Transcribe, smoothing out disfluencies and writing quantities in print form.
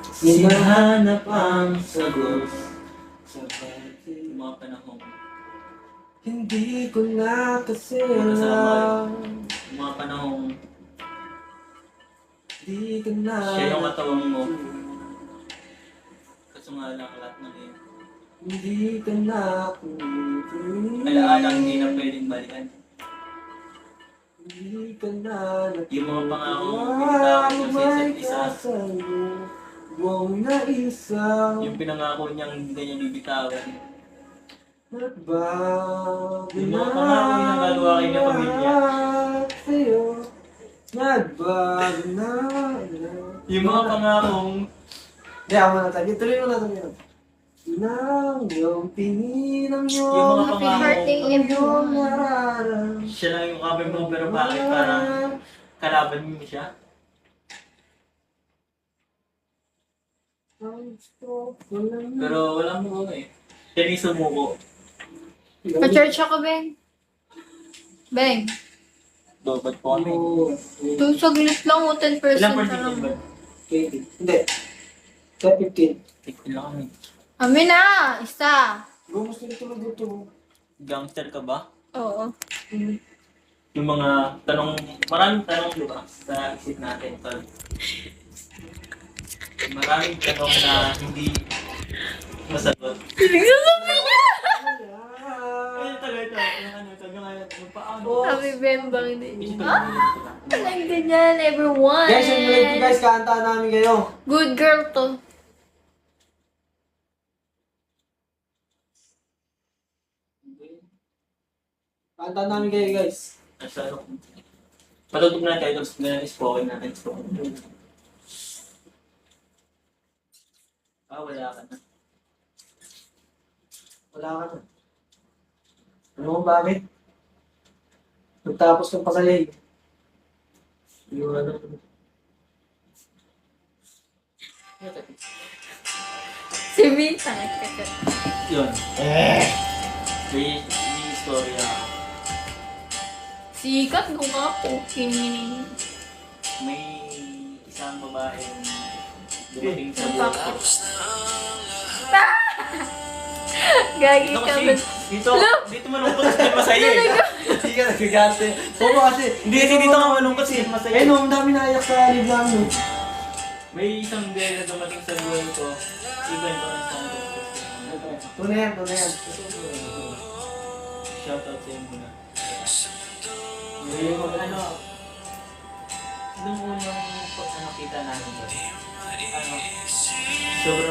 Hinahanap ang sagot sa pati mga panahon. Hindi ko na kasi Kasama alam. yung mga panahong Hindi ko na siya yung katawang mo. Kaso nga lang lahat ng yun. Hindi ka na Alaalang hindi na pwedeng balikan. Hindi ka na Yung mga pangakong binitawan niya sa isa't isa. Buong na isa. Yung pinangako niyang hindi niya bibitawan. Nagbago Yung mga pangako niya nagawa kayo ng pamilya. sa'yo. Nagbago na. Yung mga pangakong Hindi, ako na tayo. Tuloy mo na tayo. Nang iyong pininang yung iyong mga Happy pangako birthday, everyone. nararam. siya lang yung kape mo pero bakit parang kalaban mo siya? Pero wala mo ano eh. Siya yung sumuko. Pa-church ako, Beng. Beng, Ba't po kami? ito saglit lang o 10% Ilang na percent lang. ba? 20. Hindi. Sa 15. Tikil lang kami. Kami na! Isa! Gusto nito na dito. Gangster ka ba? Oo. Yung mga tanong, maraming tanong di ba sa isip natin. Tol. Maraming tanong na hindi masagot. Pinagsasabi niya! Ay, ito. Yung paano? Happy Bembang din. Isip ko Ah! lang. Walang ganyan, everyone! Guys, yung late guys, kaantaan namin kayo. Good girl to. Kaantaan namin kayo guys. Nasa patutog na tayo tapos na spoken natin. Wala ka na. Wala ka na. Ano kung bakit? Nagtapos ng pasayay. Yung ano. Si Mita. Yun. May istorya. Sikat ko nga po. Kinining. May isang babaeng dumating sa buhay. Gagi Dito ka kasi, ba? dito malungkot kasi masaya eh. Hindi ka nagagante. Oo kasi. Hindi kasi dito ka malungkot kasi masaya. Eh no, ang dami naiyak sa live namin. May isang day na dumating sa buhay ko. Iba yung parang song ko. Tunayan. Shoutout sa inyo muna. Yung Ano, nung unang nakita namin doon, ano, sobrang